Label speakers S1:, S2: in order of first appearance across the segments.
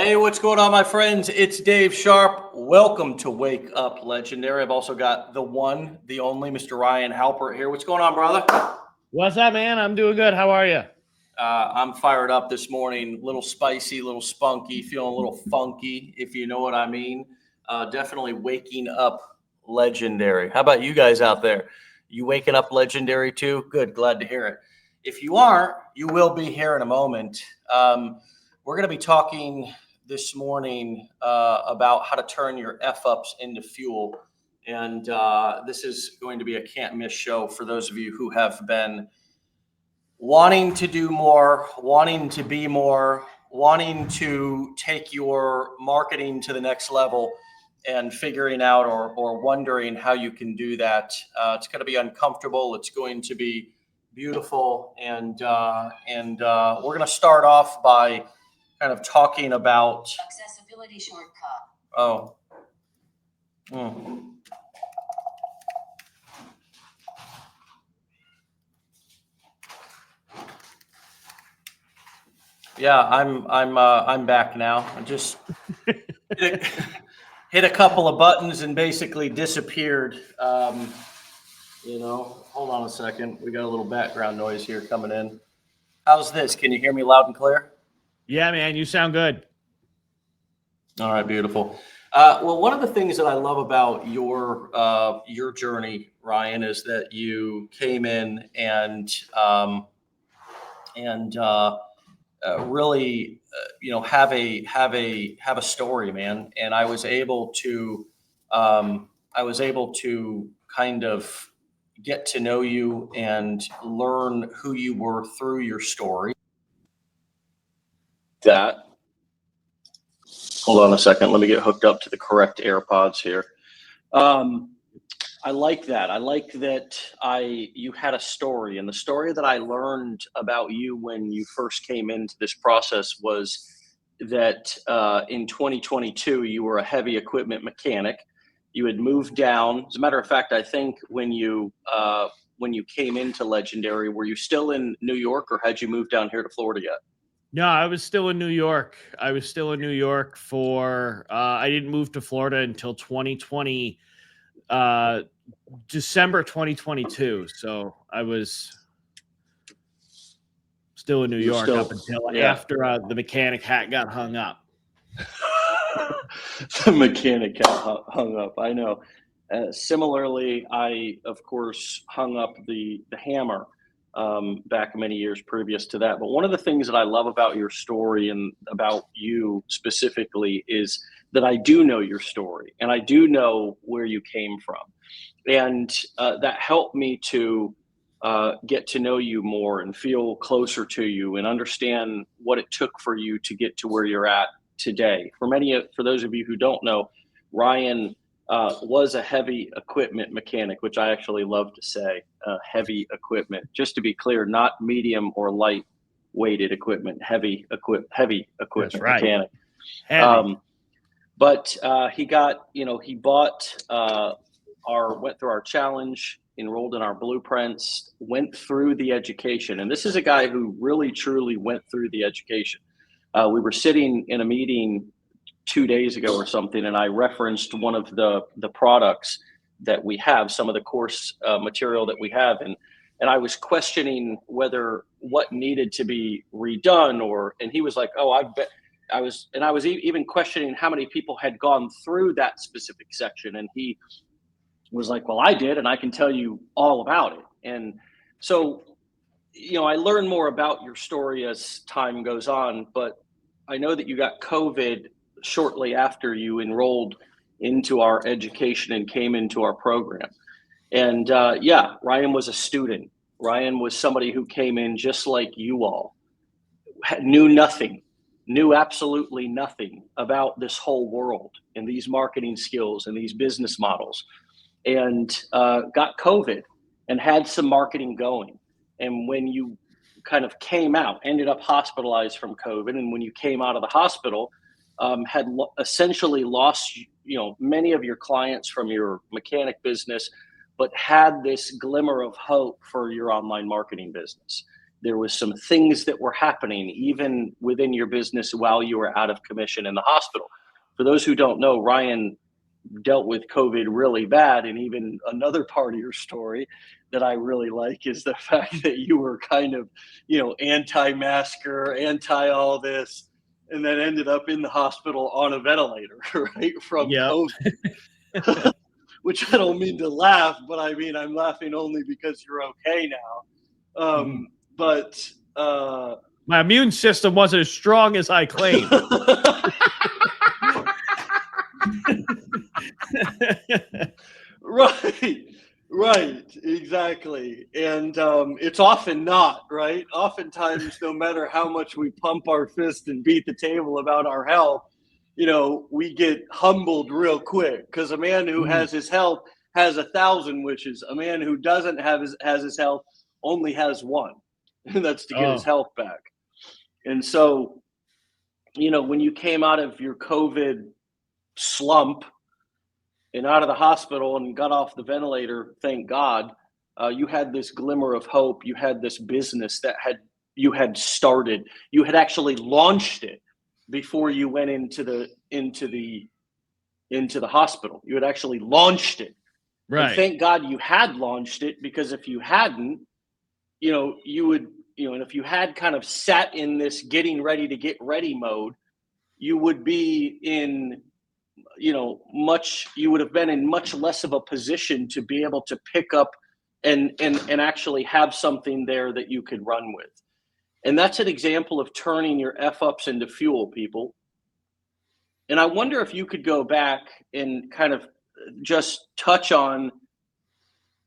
S1: Hey, what's going on, my friends? It's Dave Sharpe. Welcome to Wake Up Legendary. I've also got the one, the only Mr. Ryan Halpert here. What's going on, brother?
S2: What's up, man? I'm doing good. How are you?
S1: I'm fired up this morning. A little spicy, a little spunky, feeling a little funky, if you know what I mean. Definitely waking up legendary. How about you guys out there? You waking up legendary too? Good. Glad to hear it. If you aren't, you will be here in a moment. We're going to be talking this morning about how to turn your F-ups into fuel. And this is going to be a can't miss show for those of you who have been wanting to do more, wanting to be more, wanting to take your marketing to the next level and figuring out or wondering how you can do that. It's going to be uncomfortable. It's going to be beautiful. And we're going to start off by kind of talking about
S3: accessibility shortcut.
S1: Oh. Yeah, I'm back now. I just hit a couple of buttons and basically disappeared. Hold on a second. We got a little background noise here coming in. How's this? Can you hear me loud and clear?
S2: Yeah, man, you sound good.
S1: All right, beautiful. Well, one of the things that I love about your journey, Ryan, is that you came in and really, have a story, man. And I was able to kind of get to know you and learn who you were through your story. Hold on a second. Let me get hooked up to the correct AirPods here. I like that. I like that you had a story, and the story that I learned about you when you first came into this process was that in 2022 you were a heavy equipment mechanic. You had moved down. As a matter of fact, I think when you came into Legendary, were you still in New York, or had you moved down here to Florida yet?
S2: No, I was still in New York. I didn't move to Florida until 2020. December 2022. So I was still in New York up until after the mechanic hat got hung up.
S1: The mechanic got hung up. I know. Similarly, I, of course, hung up the hammer back many years previous to that. But one of the things that I love about your story and about you specifically is that I do know your story and I do know where you came from. And that helped me to get to know you more and feel closer to you and understand what it took for you to get to where you're at today. For those of you who don't know, Ryan was a heavy equipment mechanic, which I actually love to say, heavy equipment. Just to be clear, not medium or light weighted equipment, heavy equipment
S2: right.
S1: mechanic.
S2: Heavy.
S1: But he went through our challenge, enrolled in our blueprints, went through the education. And this is a guy who really, truly went through the education. We were sitting in a meeting 2 days ago or something, and I referenced one of the products that we have, some of the course material that we have. And I was questioning what needed to be redone, and he was like, oh, I bet. I was even questioning how many people had gone through that specific section. And he was like, well, I did, and I can tell you all about it. And so, I learned more about your story as time goes on, but I know that you got COVID shortly after you enrolled into our education and came into our program. And Ryan was a student. Ryan was somebody who came in just like you all, knew absolutely nothing about this whole world and these marketing skills and these business models, and got COVID and had some marketing going. And when you kind of came out, ended up hospitalized from COVID, and when you came out of the hospital, had essentially lost, many of your clients from your mechanic business, but had this glimmer of hope for your online marketing business. There was some things that were happening even within your business while you were out of commission in the hospital. For those who don't know, Ryan dealt with COVID really bad. And even another part of your story that I really like is the fact that you were kind of, anti-masker, anti all this, and then ended up in the hospital on a ventilator, right? From
S2: Yep.
S1: COVID, which I don't mean to laugh, but I mean, I'm laughing only because you're okay now. But
S2: my immune system wasn't as strong as I claimed.
S1: Right, exactly. And it's often not, right? Oftentimes, no matter how much we pump our fist and beat the table about our health, we get humbled real quick, because a man who has his health has 1,000 wishes. A man who doesn't has his health only has one, and that's to get his health back. And so, when you came out of your COVID slump and out of the hospital and got off the ventilator, thank God, you had this glimmer of hope. You had this business that you had started. You had actually launched it before you went into the hospital. You had actually launched it.
S2: Right.
S1: And thank God you had launched it, because if you hadn't, you would, and if you had kind of sat in this getting ready to get ready mode, you would be in, you would have been in much less of a position to be able to pick up and actually have something there that you could run with. And that's an example of turning your F ups into fuel, people. And I wonder if you could go back and kind of just touch on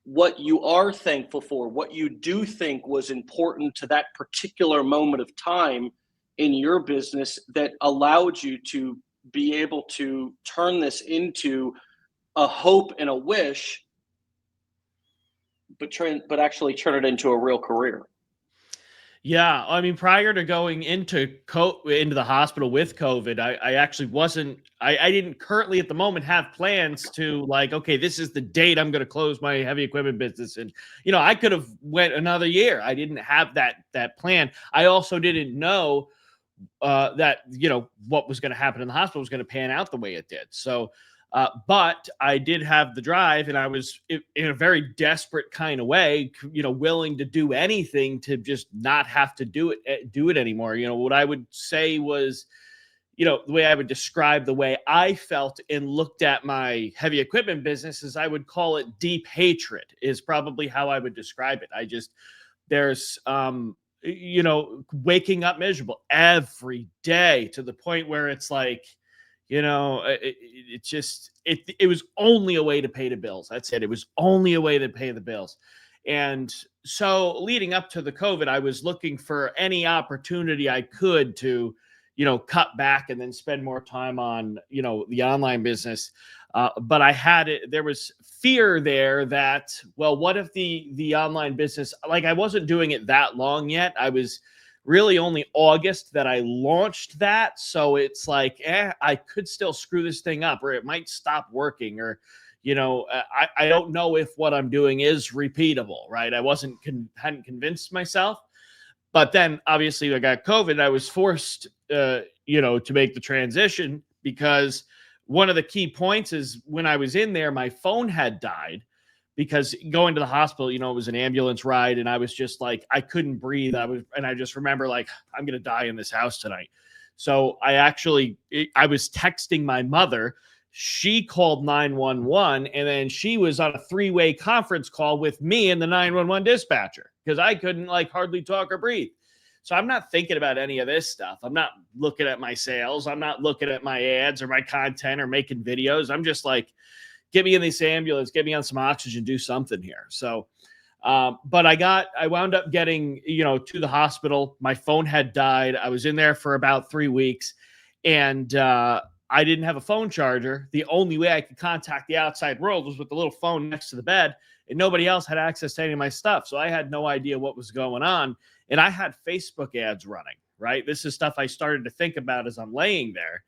S1: what you are thankful for, what you do think was important to that particular moment of time in your business that allowed you to be able to turn this into a hope and a wish, but actually turn it into a real career.
S2: Yeah, I mean, prior to going into the hospital with COVID, I actually wasn't. I didn't currently at the moment have plans to, like, okay, this is the date I'm going to close my heavy equipment business, and I could have went another year. I didn't have that plan. I also didn't know that what was going to happen in the hospital was going to pan out the way it did. So. But I did have the drive, and I was in a very desperate kind of way, willing to do anything to just not have to do it anymore. What I would say was, the way I would describe the way I felt and looked at my heavy equipment business is, I would call it deep hatred, is probably how I would describe it. There's, waking up miserable every day to the point where it's like, it was only a way to pay the bills. That's it. It was only a way to pay the bills. And so leading up to the COVID, I was looking for any opportunity I could to, cut back and then spend more time on, the online business. But there was fear there that, well, what if the online business, like, I wasn't doing it that long yet. I was really only August that I launched that. So it's like, I could still screw this thing up, or it might stop working, or, I don't know if what I'm doing is repeatable, right? I hadn't convinced myself. But then obviously I got COVID. I was forced, to make the transition, because one of the key points is when I was in there, my phone had died. Because going to the hospital, it was an ambulance ride, and I was just like, I couldn't breathe. I just remember, like, I'm going to die in this house tonight. So I was texting my mother. She called 911, and then she was on a 3-way conference call with me and the 911 dispatcher, because I couldn't, like, hardly talk or breathe. So I'm not thinking about any of this stuff. I'm not looking at my sales. I'm not looking at my ads or my content or making videos. I'm just like, get me in this ambulance, get me on some oxygen, do something here. So, but I wound up getting, to the hospital. My phone had died. I was in there for about 3 weeks, and I didn't have a phone charger. The only way I could contact the outside world was with the little phone next to the bed, and nobody else had access to any of my stuff. So I had no idea what was going on. And I had Facebook ads running, right? This is stuff I started to think about as I'm laying there.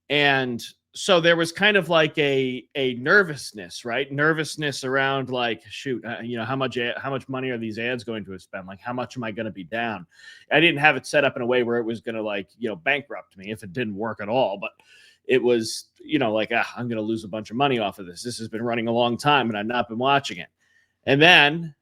S2: And so there was kind of like a nervousness, right? Nervousness around like, shoot, how much money are these ads going to spend? Like, how much am I going to be down? I didn't have it set up in a way where it was going to like, bankrupt me if it didn't work at all. But it was, like, I'm going to lose a bunch of money off of this. This has been running a long time and I've not been watching it. And then,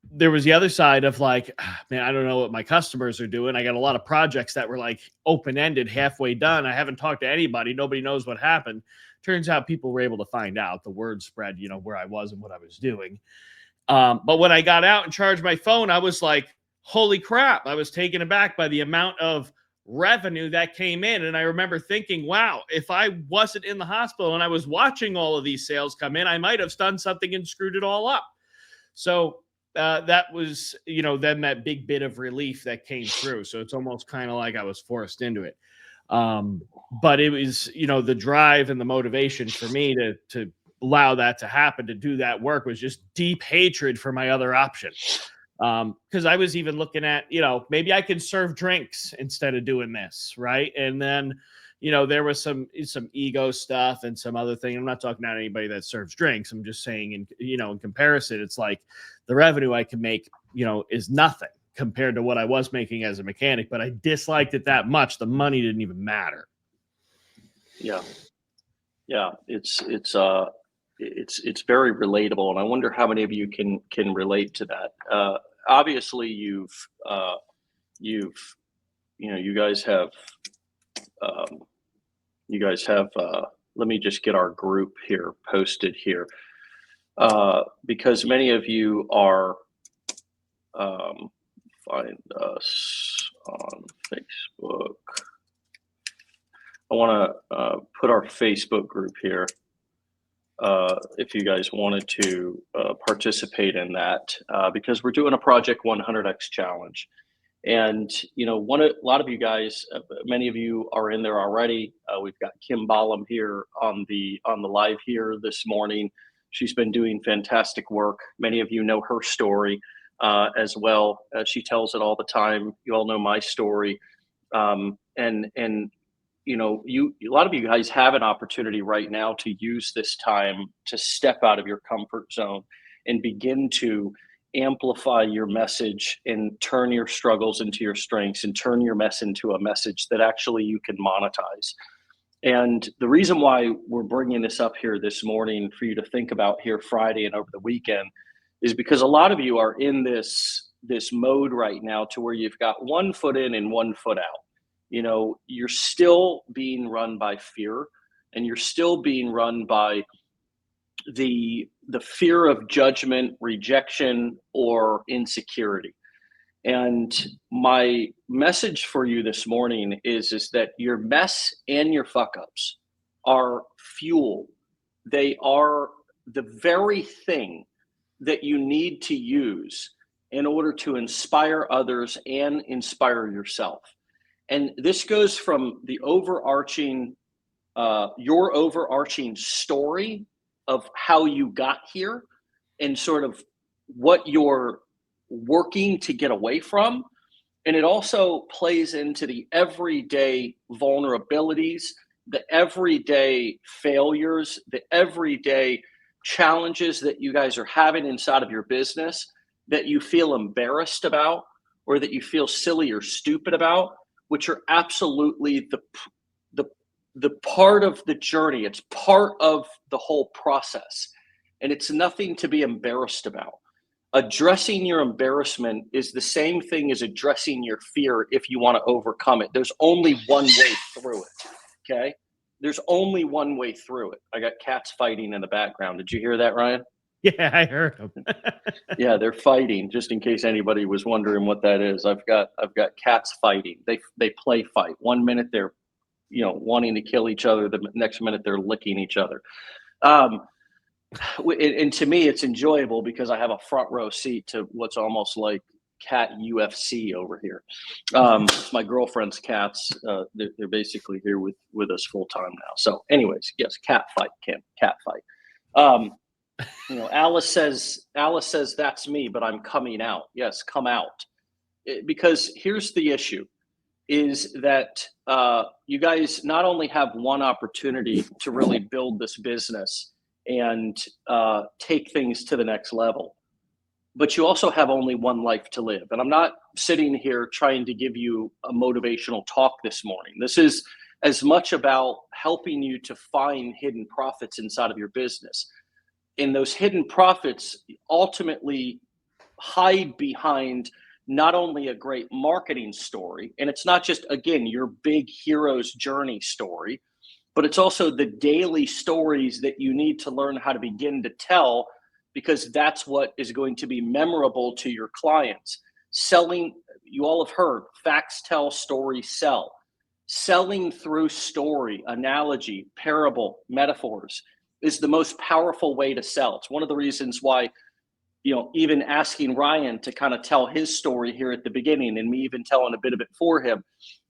S2: there was the other side of like, man, I don't know what my customers are doing. I got a lot of projects that were like open-ended, halfway done. I haven't talked to anybody. Nobody knows what happened. Turns out people were able to find out. The word spread, where I was and what I was doing. But when I got out and charged my phone, I was like, holy crap. I was taken aback by the amount of revenue that came in. And I remember thinking, wow, if I wasn't in the hospital and I was watching all of these sales come in, I might have done something and screwed it all up. So that was, then that big bit of relief that came through. So it's almost kind of like I was forced into it. But it was, the drive and the motivation for me to allow that to happen, to do that work, was just deep hatred for my other option. Because I was even looking at, maybe I can serve drinks instead of doing this, right? And then, there was some ego stuff and some other thing. I'm not talking about anybody that serves drinks. I'm just saying, in comparison, it's like the revenue I can make, is nothing compared to what I was making as a mechanic. But I disliked it that much. The money didn't even matter.
S1: Yeah. It's very relatable, and I wonder how many of you can relate to that. Obviously, you guys have. Let me just get our group here posted here, because many of you are. Find us on Facebook. I want to put our Facebook group here. If you guys wanted to participate in that, because we're doing a Project 100X challenge. And, a lot of you guys, many of you are in there already. We've got Kim Ballum here on the live here this morning. She's been doing fantastic work. Many of you know her story as well. She tells it all the time. You all know my story. And a lot of you guys have an opportunity right now to use this time to step out of your comfort zone and begin to amplify your message and turn your struggles into your strengths and turn your mess into a message that actually you can monetize. And the reason why we're bringing this up here this morning for you to think about here Friday and over the weekend is because a lot of you are in this mode right now to where you've got 1 foot in and 1 foot out. You're still being run by fear, and you're still being run by the fear of judgment, rejection, or insecurity. And my message for you this morning is that your mess and your fuck ups are fuel. They are the very thing that you need to use in order to inspire others and inspire yourself. And this goes from the overarching, your overarching story of how you got here and sort of what you're working to get away from. And it also plays into the everyday vulnerabilities, the everyday failures, the everyday challenges that you guys are having inside of your business that you feel embarrassed about or that you feel silly or stupid about, which are absolutely the part of the journey. It's part of the whole process, and it's nothing to be embarrassed about. Addressing your embarrassment is the same thing as addressing your fear if you want to overcome it. There's only one way through it, okay? There's only one way through it. I got cats fighting in the background. Did you hear that, Ryan?
S2: Yeah, I heard them.
S1: Yeah, they're fighting, just in case anybody was wondering what that is. I've got cats fighting. They play fight. 1 minute they're wanting to kill each other, the next minute they're licking each other. And to me, it's enjoyable because I have a front row seat to what's almost like cat UFC over here. My girlfriend's cats, they're basically here with us full time now. So anyways, yes, cat fight, Kim, cat fight. Alice says that's me, but I'm coming out. Yes, come out. Because here's the issue. is that you guys not only have one opportunity to really build this business and take things to the next level, but you also have only one life to live. And I'm not sitting here trying to give you a motivational talk this morning. This is as much about helping you to find hidden profits inside of your business. And those hidden profits ultimately hide behind not only a great marketing story, and it's not just, again, your big hero's journey story, but it's also the daily stories that you need to learn how to begin to tell, because that's what is going to be memorable to your clients. Selling, you all have heard, facts tell, stories sell. Selling through story, analogy, parable, metaphors is the most powerful way to sell. It's one of the reasons why, even asking Ryan to kind of tell his story here at the beginning and me even telling a bit of it for him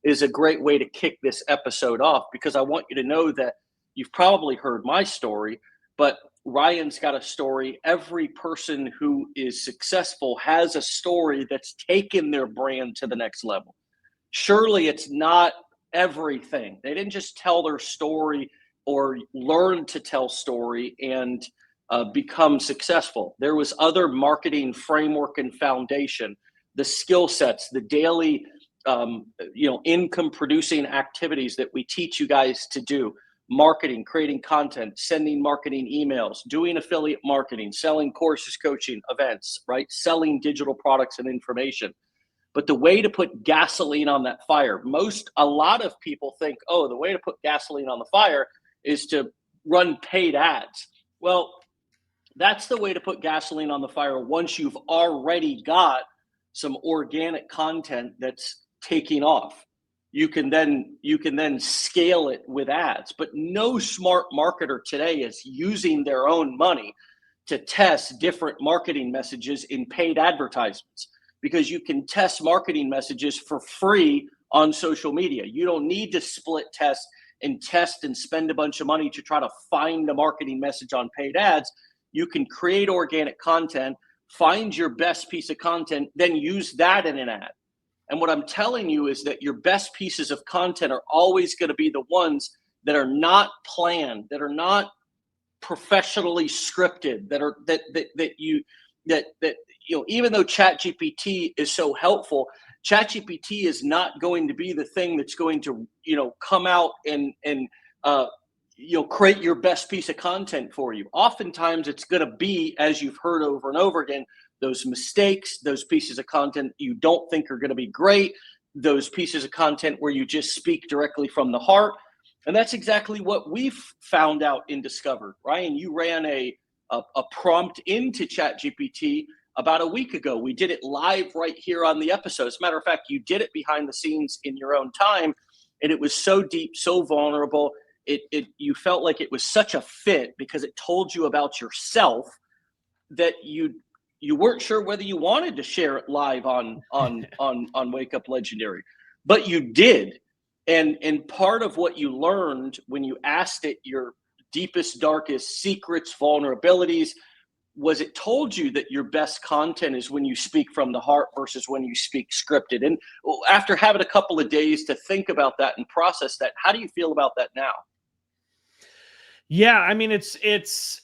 S1: is a great way to kick this episode off, because I want you to know that you've probably heard my story, but Ryan's got a story. Every person who is successful has a story that's taken their brand to the next level. Surely it's not everything. They didn't just tell their story or learn to tell story and become successful. There was other marketing framework and foundation, the skill sets, the daily income producing activities that we teach you guys to do: marketing, creating content, sending marketing emails, doing affiliate marketing, selling courses, coaching, events, right? Selling digital products and information. But the way to put gasoline on that fire, a lot of people think, oh, the way to put gasoline on the fire is to run paid ads. Well, that's the way to put gasoline on the fire once you've already got some organic content that's taking off. You can then scale it with ads. But no smart marketer today is using their own money to test different marketing messages in paid advertisements, because you can test marketing messages for free on social media. You don't need to split test and spend a bunch of money to try to find a marketing message on paid ads. You can create organic content, find your best piece of content, then use that in an ad. And what I'm telling you is that your best pieces of content are always going to be the ones that are not planned, that are not professionally scripted, even though ChatGPT is so helpful, ChatGPT is not going to be the thing that's going to, come out and create your best piece of content for you. Oftentimes it's going to be, as you've heard over and over again, those mistakes, those pieces of content you don't think are going to be great, those pieces of content where you just speak directly from the heart. And that's exactly what we've found out and discovered. Ryan, you ran a prompt into ChatGPT about a week ago. We did it live right here on the episode. As a matter of fact, you did it behind the scenes in your own time, and it was so deep, so vulnerable. You felt like it was such a fit because it told you about yourself that you weren't sure whether you wanted to share it live on Wake Up Legendary, but you did. And part of what you learned when you asked it your deepest, darkest secrets, vulnerabilities, was it told you that your best content is when you speak from the heart versus when you speak scripted. And after having a couple of days to think about that and process that, how do you feel about that now?
S2: Yeah, I mean, it's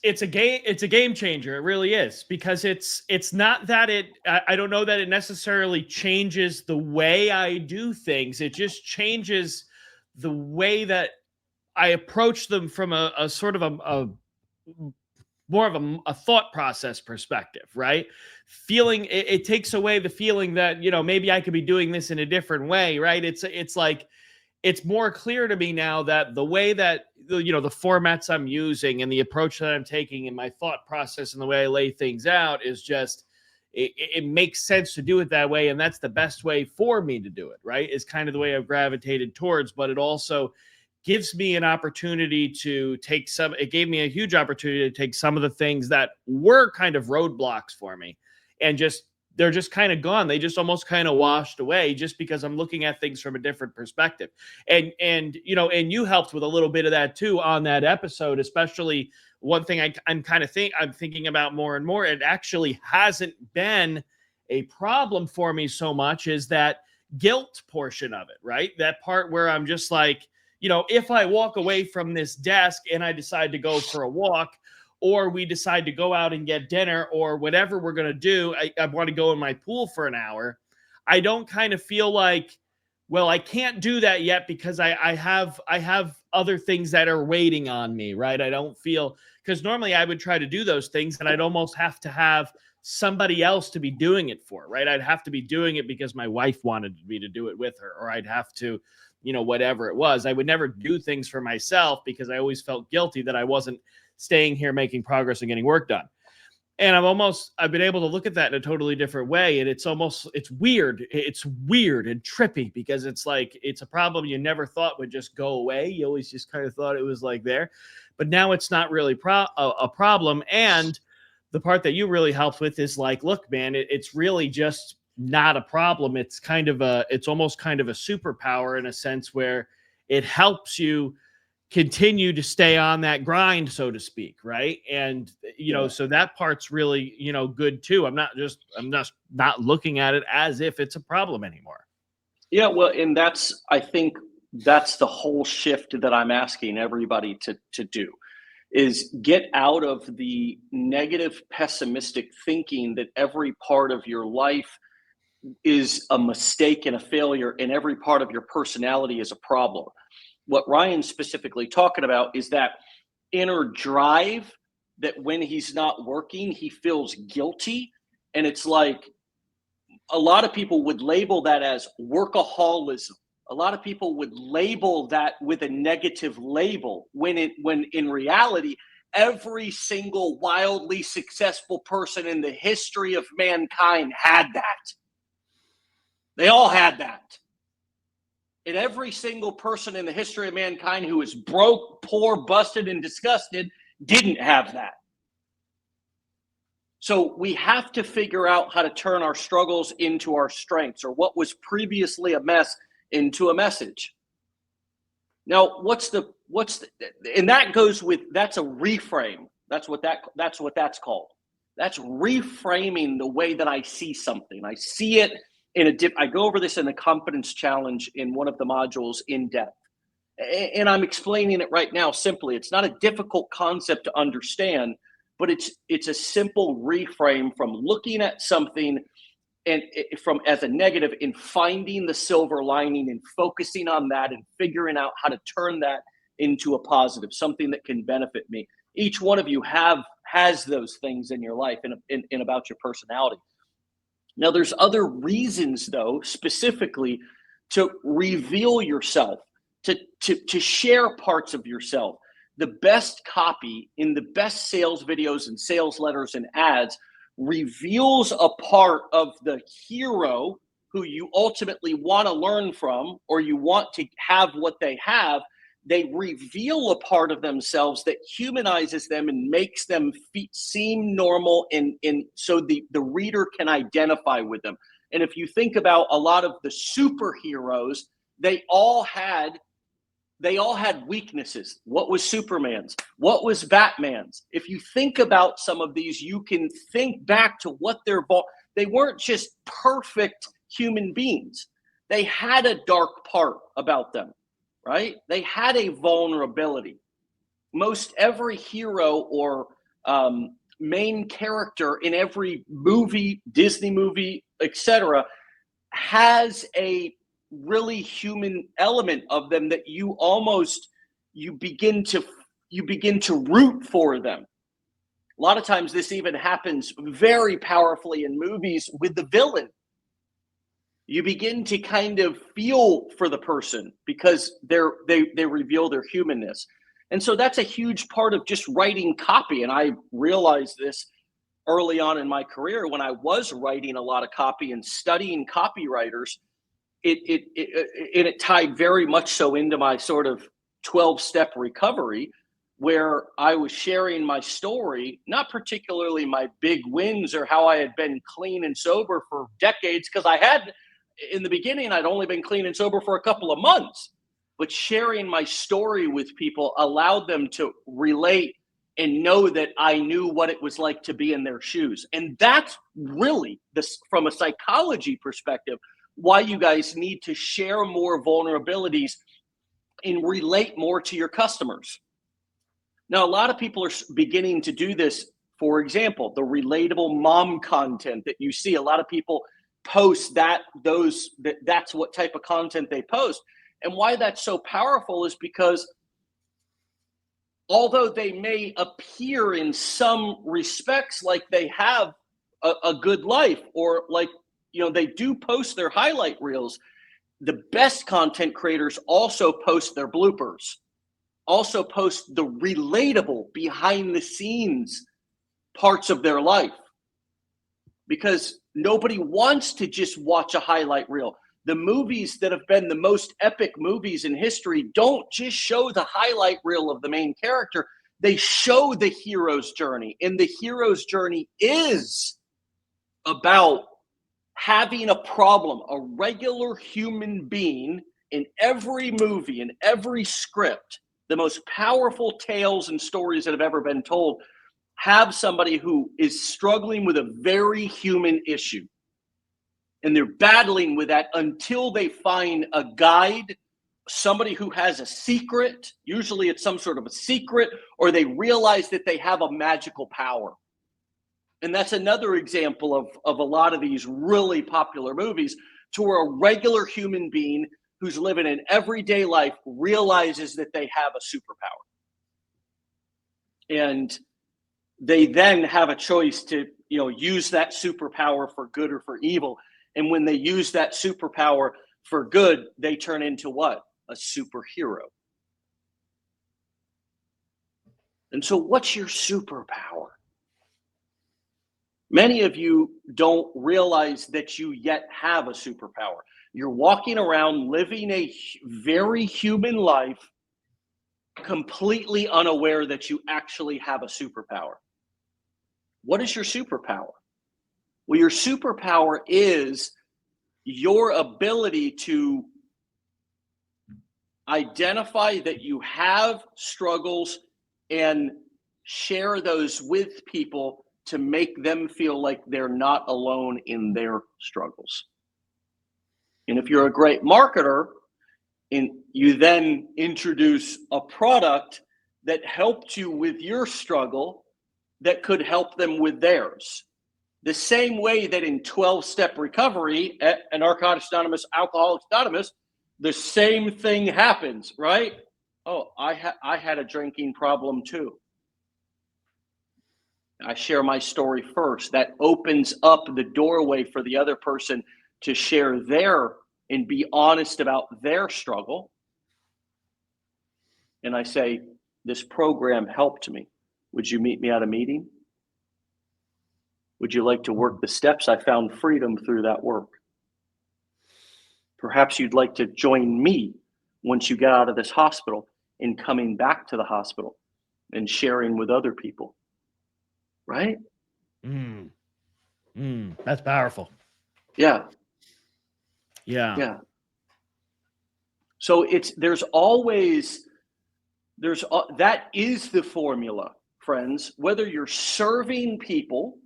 S2: a game changer. It really is, because it's not that I don't know that it necessarily changes the way I do things. It just changes the way that I approach them from a sort of a more of a thought process perspective, right? Feeling it takes away the feeling that, maybe I could be doing this in a different way, right? It's like, it's more clear to me now that the way that, the formats I'm using and the approach that I'm taking in my thought process and the way I lay things out is just, it makes sense to do it that way. And that's the best way for me to do it, right? Is kind of the way I've gravitated towards, but it also gives me an opportunity to it gave me a huge opportunity to take some of the things that were kind of roadblocks for me and they're just kind of gone. They just almost kind of washed away just because I'm looking at things from a different perspective. And you helped with a little bit of that too on that episode, especially one thing I'm thinking about more and more. It actually hasn't been a problem for me so much is that guilt portion of it, right? That part where I'm just like, if I walk away from this desk and I decide to go for a walk, or we decide to go out and get dinner, or whatever we're going to do, I want to go in my pool for an hour. I don't kind of feel like, well, I can't do that yet because I have other things that are waiting on me, right? I don't feel, because normally I would try to do those things and I'd almost have to have somebody else to be doing it for, right? I'd have to be doing it because my wife wanted me to do it with her, or I'd have to, whatever it was. I would never do things for myself because I always felt guilty that I wasn't staying here making progress and getting work done. And I've been able to look at that in a totally different way. And it's weird. It's weird and trippy because it's like, it's a problem you never thought would just go away. You always just kind of thought it was like there, but now it's not really a problem. And the part that you really helped with is like, look, man, it's really just not a problem. It's almost kind of a superpower in a sense where it helps you continue to stay on that grind, so to speak. Right. And, so that part's really, good too. I'm not looking at it as if it's a problem anymore.
S1: Yeah. Well, and I think that's the whole shift that I'm asking everybody to do, is get out of the negative, pessimistic thinking that every part of your life is a mistake and a failure, and every part of your personality is a problem. What Ryan's specifically talking about is that inner drive that when he's not working, he feels guilty. And it's like, a lot of people would label that as workaholism. A lot of people would label that with a negative label when in reality, every single wildly successful person in the history of mankind had that. They all had that. And every single person in the history of mankind who is broke, poor, busted, and disgusted didn't have that. So we have to figure out how to turn our struggles into our strengths, or what was previously a mess into a message. Now, and that goes with, that's a reframe. That's what that's called. That's reframing the way that I see something. I see it I go over this in the confidence challenge in one of the modules in depth. And I'm explaining it right now simply. It's not a difficult concept to understand, but it's a simple reframe from looking at something and from as a negative, and finding the silver lining and focusing on that and figuring out how to turn that into a positive, something that can benefit me. Each one of you has those things in your life and about your personality. Now, there's other reasons, though, specifically to reveal yourself, to share parts of yourself. The best copy in the best sales videos and sales letters and ads reveals a part of the hero who you ultimately want to learn from, or you want to have what they have. They reveal a part of themselves that humanizes them and makes them seem normal, and so the reader can identify with them. And if you think about a lot of the superheroes, they all had weaknesses. What was Superman's? What was Batman's? If you think about some of these, you can think back to what they weren't just perfect human beings. They had a dark part about them. Right? They had a vulnerability. Most every hero or main character in every movie, Disney movie, etc., has a really human element of them that you begin to root for them. A lot of times this even happens very powerfully in movies with the villain. You begin to kind of feel for the person because they reveal their humanness. And so that's a huge part of just writing copy. And I realized this early on in my career when I was writing a lot of copy and studying copywriters. It tied very much so into my sort of 12-step recovery, where I was sharing my story, not particularly my big wins or how I had been clean and sober for decades, because in the beginning, I'd only been clean and sober for a couple of months, but sharing my story with people allowed them to relate and know that I knew what it was like to be in their shoes. And that's really, from a psychology perspective, why you guys need to share more vulnerabilities and relate more to your customers. Now, a lot of people are beginning to do this. For example, the relatable mom content that you see, a lot of people post that's what type of content they post. And why that's so powerful is because although they may appear in some respects like they have a good life, or like, they do post their highlight reels, the best content creators also post their bloopers, also post the relatable behind the scenes parts of their life, because nobody wants to just watch a highlight reel. The movies that have been the most epic movies in history don't just show the highlight reel of the main character. They show the hero's journey, and the hero's journey is about having a problem. A regular human being in every movie, in every script, the most powerful tales and stories that have ever been told have somebody who is struggling with a very human issue. And they're battling with that until they find a guide, somebody who has a secret. Usually it's some sort of a secret, or they realize that they have a magical power. And that's another example of a lot of these really popular movies, to where a regular human being who's living an everyday life realizes that they have a superpower. And they then have a choice to, use that superpower for good or for evil. And when they use that superpower for good, they turn into what? A superhero. And so what's your superpower? Many of you don't realize that you yet have a superpower. You're walking around living a very human life, completely unaware that you actually have a superpower. What is your superpower? Well, your superpower is your ability to identify that you have struggles and share those with people to make them feel like they're not alone in their struggles. And if you're a great marketer, and you then introduce a product that helped you with your struggle, that could help them with theirs. The same way that in 12-step recovery at Narcotics Anonymous, Alcoholics Anonymous, the same thing happens, right? Oh, I had a drinking problem too. I share my story first. That opens up the doorway for the other person to share their and be honest about their struggle. And I say, this program helped me. Would you meet me at a meeting? Would you like to work the steps? I found freedom through that work. Perhaps you'd like to join me once you get out of this hospital in coming back to the hospital and sharing with other people. Right?
S2: That's powerful.
S1: Yeah.
S2: Yeah.
S1: So that is the formula, friends. Whether you're serving people,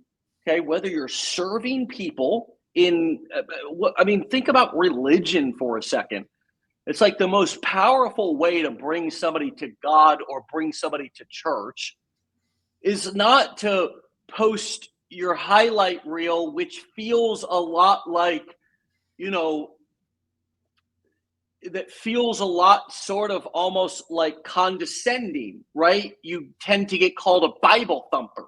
S1: okay, whether you're serving people think about religion for a second. It's like the most powerful way to bring somebody to God or bring somebody to church is not to post your highlight reel, which feels a lot like, that feels a lot sort of almost like condescending, right? You tend to get called a Bible thumper.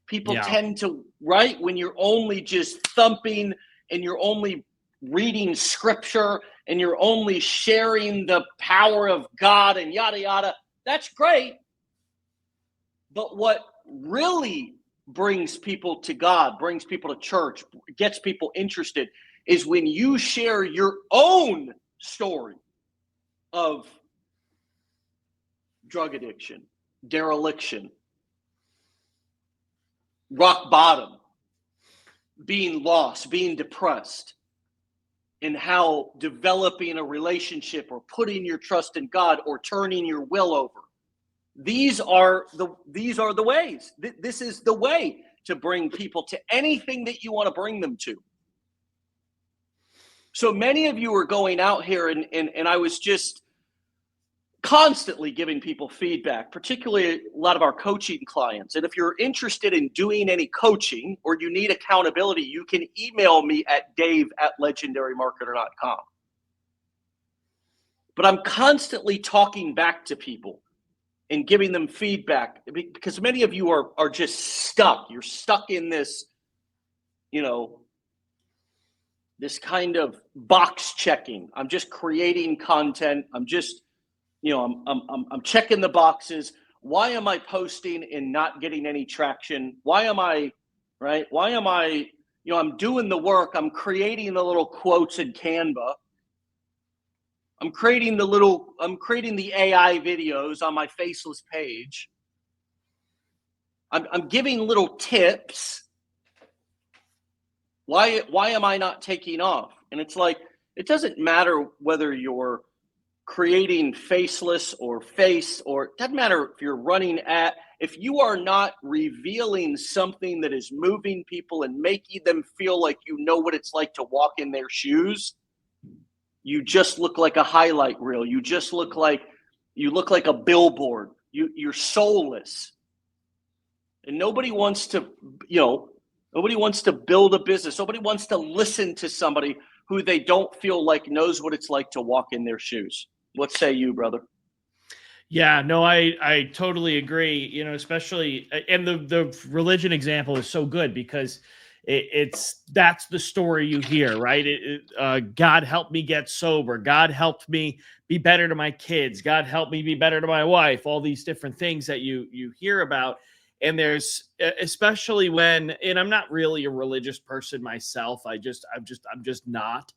S1: People tend to, right? When you're only just thumping and you're only reading scripture and you're only sharing the power of God and yada, yada, that's great. But what really brings people to God, brings people to church, gets people interested is when you share your own story of drug addiction, dereliction, rock bottom, being lost, being depressed, and how developing a relationship or putting your trust in God or turning your will over. These are the ways. This is the way to bring people to anything that you want to bring them to. So many of you are going out here, and I was just constantly giving people feedback, particularly a lot of our coaching clients. And if you're interested in doing any coaching or you need accountability, you can email me at dave@legendarymarketer.com. But I'm constantly talking back to people and giving them feedback because many of you are just stuck. You're stuck in this, this kind of box checking. I'm just creating content. I'm just, I'm checking the boxes. Why am I posting and not getting any traction? Why am I, right? Why am I, I'm doing the work. I'm creating the little quotes in Canva. I'm creating the AI videos on my faceless page. I'm giving little tips. Why am I not taking off? And it's like, it doesn't matter whether you're creating faceless or face, or it doesn't matter if you're running if you are not revealing something that is moving people and making them feel like you know what it's like to walk in their shoes, you just look like a highlight reel. You look like a billboard. You're soulless. And nobody wants to build a business. Nobody wants to listen to somebody who they don't feel like knows what it's like to walk in their shoes. What say you, brother?
S2: Yeah, no, I totally agree. Especially, and the religion example is so good because that's the story you hear, right? God helped me get sober. God helped me be better to my kids. God helped me be better to my wife. All these different things that you hear about. And there's, especially when, and I'm not really a religious person myself. I'm just not.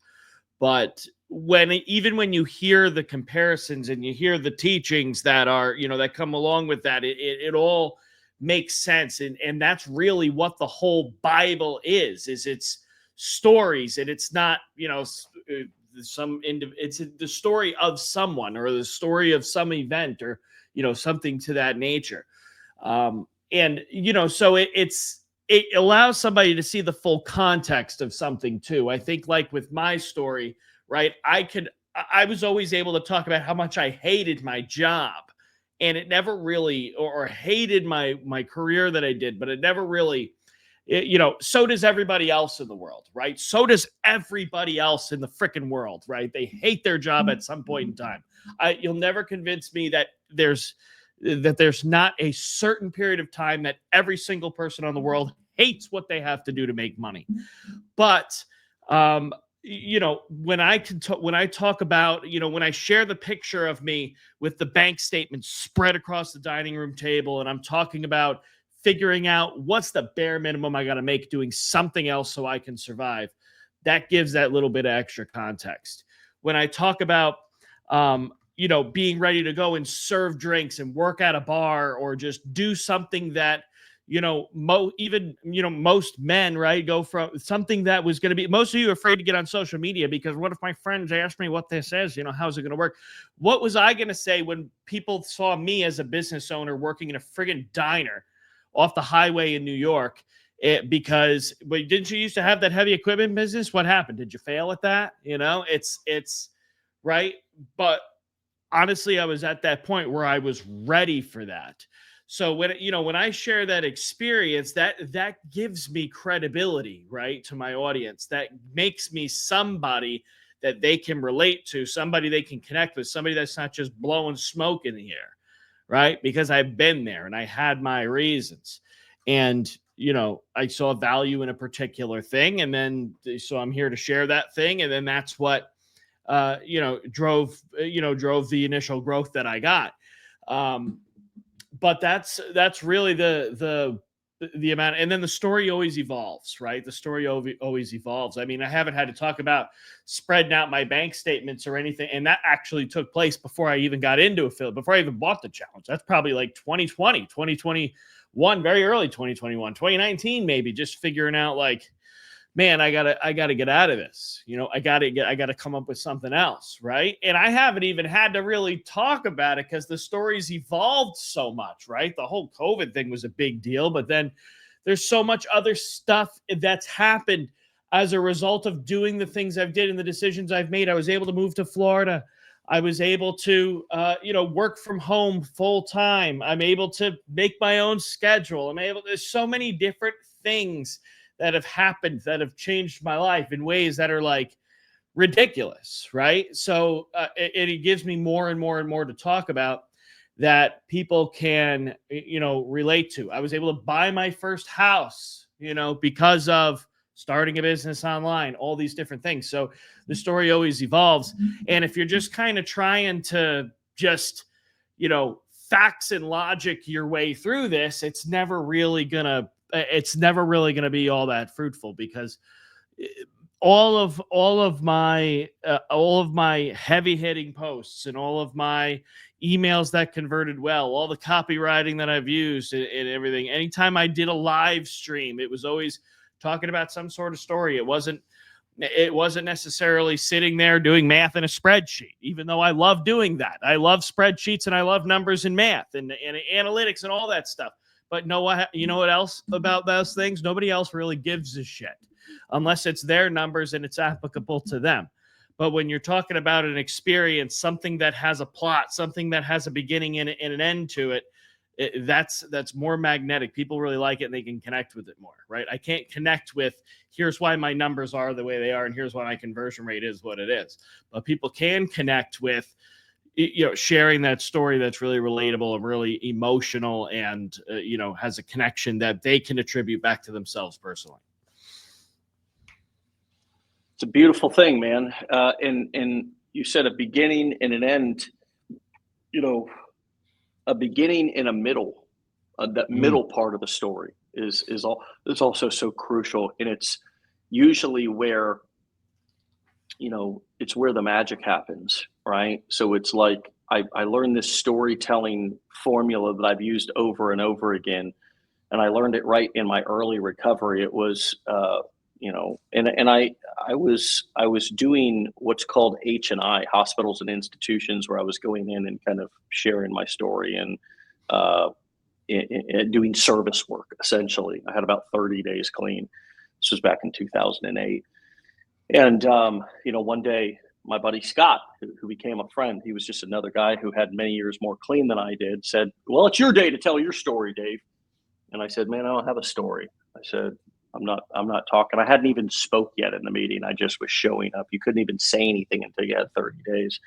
S2: But even when you hear the comparisons and you hear the teachings that are, that come along with that, it all makes sense. And that's really what the whole Bible is it's stories, and it's not, it's the story of someone or the story of some event or, something to that nature. So it allows somebody to see the full context of something too. I think, like with my story, right? I was always able to talk about how much I hated my job, and it never really, or hated my career that I did, but it never really, so does everybody else in the world, right? So does everybody else in the freaking world, right? They hate their job at some point in time. You'll never convince me that there's not a certain period of time that every single person on the world hates what they have to do to make money. But, when I talk about, when I share the picture of me with the bank statement spread across the dining room table, and I'm talking about figuring out what's the bare minimum I got to make doing something else so I can survive, that gives that little bit of extra context. When I talk about, being ready to go and serve drinks and work at a bar or just do something that, most men, right, go from something that was going to be, most of you are afraid to get on social media because what if my friends ask me what this is, how's it going to work? What was I going to say when people saw me as a business owner working in a friggin' diner off the highway in New York? Because didn't you used to have that heavy equipment business? What happened? Did you fail at that? It's right. But honestly, I was at that point where I was ready for that. So when I share that experience, that gives me credibility, right, to my audience. That makes me somebody that they can relate to, somebody they can connect with, somebody that's not just blowing smoke in the air, right? Because I've been there and I had my reasons. And I saw value in a particular thing, and then so I'm here to share that thing, and then that's what drove the initial growth that I got. But that's really the amount. And then the story always evolves, right? The story always evolves. I mean, I haven't had to talk about spreading out my bank statements or anything. And that actually took place before I even got into affiliate, before I even bought the challenge. That's probably like 2020, 2021, very early 2021, 2019, maybe, just figuring out like, man, I gotta get out of this. I gotta come up with something else. Right. And I haven't even had to really talk about it because the story's evolved so much, right? The whole COVID thing was a big deal, but then there's so much other stuff that's happened as a result of doing the things I've did and the decisions I've made, I was able to move to Florida. I was able to, work from home full time. I'm able to make my own schedule. There's so many different things that have happened that have changed my life in ways that are like ridiculous, right? So it gives me more and more and more to talk about that people can, relate to. I was able to buy my first house, because of starting a business online, all these different things. So the story always evolves. And if you're just kind of trying to just, facts and logic your way through this, it's never really gonna be all that fruitful, because all of my heavy hitting posts and all of my emails that converted well, all the copywriting that I've used and everything, anytime I did a live stream, it was always talking about some sort of story. It wasn't necessarily sitting there doing math in a spreadsheet, even though I love doing that. I love spreadsheets and I love numbers and math and analytics and all that stuff. But you know what else about those things? Nobody else really gives a shit unless it's their numbers and it's applicable to them. But when you're talking about an experience, something that has a plot, something that has a beginning and an end to it, that's more magnetic. People really like it and they can connect with it more, right? I can't connect with, here's why my numbers are the way they are and here's why my conversion rate is what it is. But people can connect with, sharing that story that's really relatable and really emotional and, has a connection that they can attribute back to themselves personally.
S1: It's a beautiful thing, man. And you said a beginning and an end, a beginning and a middle. That middle part of the story is also so crucial, and it's usually where, it's where the magic happens, right? So it's like I learned this storytelling formula that I've used over and over again, and I learned it right in my early recovery. It was, and I was doing what's called H&I, hospitals and institutions, where I was going in and kind of sharing my story and doing service work. Essentially, I had about 30 days clean. This was back in 2008, and one day my buddy Scott, who became a friend, he was just another guy who had many years more clean than I did, said, "Well, it's your day to tell your story, Dave." And I said, "Man, I don't have a story." I said, I'm not talking. I hadn't even spoke yet in the meeting. I just was showing up. You couldn't even say anything until you had 30 days.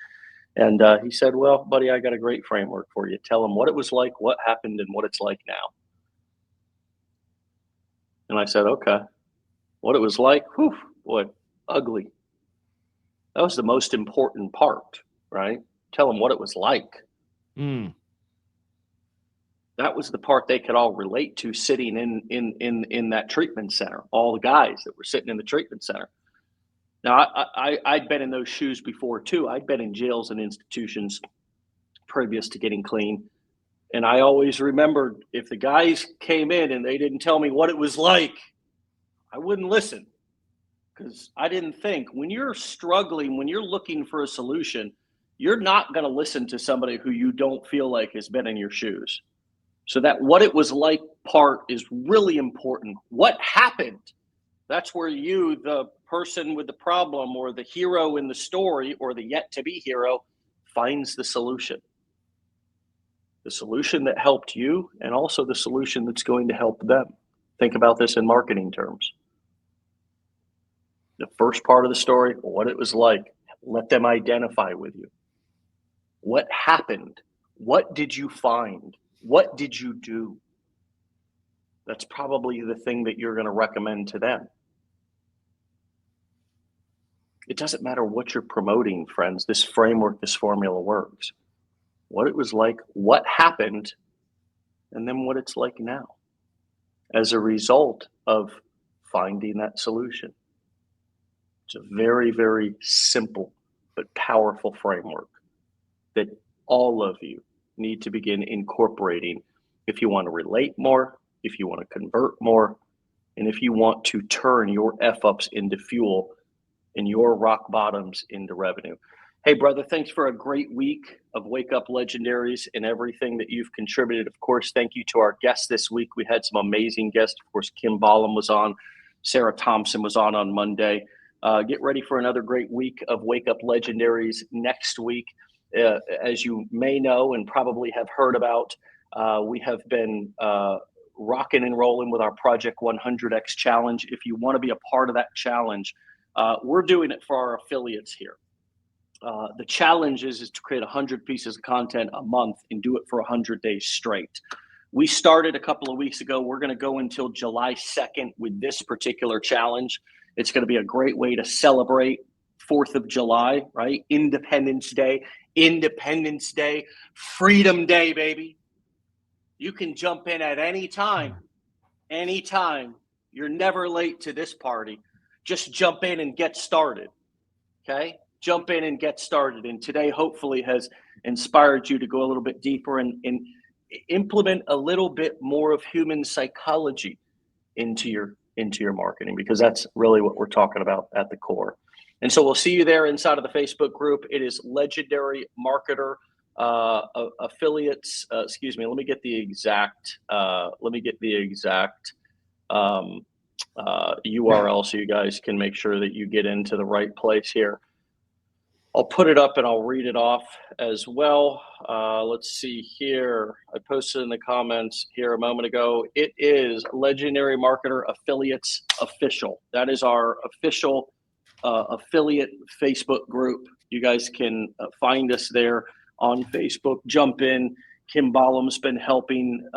S1: And he said, "Well, buddy, I got a great framework for you. Tell them what it was like, what happened, and what it's like now." And I said, "Okay." What it was like, whew, boy, ugly. That was the most important part, right? Tell them what it was like. That was the part they could all relate to, sitting in that treatment center, all the guys that were sitting in the treatment center. Now, I'd been in those shoes before too. I'd been in jails and institutions previous to getting clean. And I always remembered, if the guys came in and they didn't tell me what it was like, I wouldn't listen, because I didn't think, when you're struggling, when you're looking for a solution, you're not going to listen to somebody who you don't feel like has been in your shoes. So that what it was like part is really important. What happened? That's where you, the person with the problem, or the hero in the story, or the yet to be hero, finds the solution. The solution that helped you, and also the solution that's going to help them. Think about this in marketing terms. The first part of the story, what it was like, let them identify with you. What happened? What did you find? What did you do? That's probably the thing that you're going to recommend to them. It doesn't matter what you're promoting, friends. This framework, this formula works. What it was like, what happened, and then what it's like now as a result of finding that solution. It's a very, very simple but powerful framework that all of you need to begin incorporating if you want to relate more, if you want to convert more, and if you want to turn your F-ups into fuel and your rock bottoms into revenue. Hey, brother, thanks for a great week of Wake Up Legendaries and everything that you've contributed. Of course, thank you to our guests this week. We had some amazing guests. Of course, Kim Ballum was on. Sarah Thompson was on Monday. Get ready for another great week of Wake Up Legendaries next week. As you may know and probably have heard about, we have been rocking and rolling with our Project 100X challenge. If you want to be a part of that challenge, we're doing it for our affiliates here. The challenge is to create 100 pieces of content a month and do it for 100 days straight. We started a couple of weeks ago. We're going to go until July 2nd with this particular challenge. It's going to be a great way to celebrate 4th of July, right? Independence Day, Freedom Day, baby. You can jump in at any time. You're never late to this party. Just jump in and get started, okay? Jump in and get started. And today, hopefully, has inspired you to go a little bit deeper and implement a little bit more of human psychology into your marketing, because that's really what we're talking about at the core. And so we'll see you there inside of the Facebook group. It is Legendary Marketer Affiliates. Excuse me. Let me get the exact URL so you guys can make sure that you get into the right place here. I'll put it up and I'll read it off as well. Let's see here. I posted in the comments here a moment ago. It is Legendary Marketer Affiliates Official. That is our official affiliate Facebook group. You guys can find us there on Facebook. Jump in. Kim Ballum's been helping,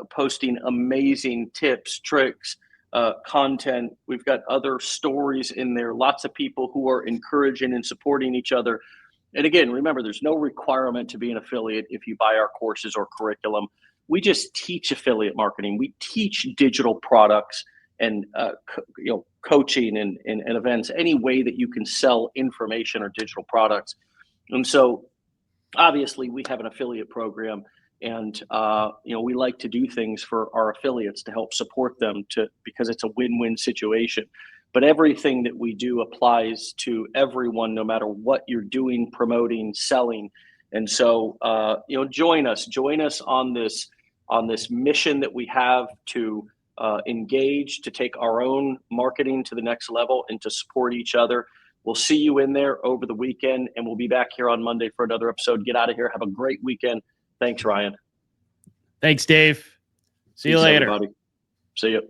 S1: posting amazing tips, tricks, content. We've got other stories in there. Lots of people who are encouraging and supporting each other. And again, remember, there's no requirement to be an affiliate if you buy our courses or curriculum. We just teach affiliate marketing. We teach digital products and coaching and events, any way that you can sell information or digital products. And so obviously we have an affiliate program, and we like to do things for our affiliates to help support them because it's a win-win situation. But everything that we do applies to everyone, no matter what you're doing, promoting, selling. And so join us on this mission that we have to engage, to take our own marketing to the next level and to support each other. We'll see you in there over the weekend, and we'll be back here on Monday for another episode. Get out of here. Have a great weekend. Thanks, Ryan.
S2: Thanks, Dave. See you later.
S1: Everybody. See you.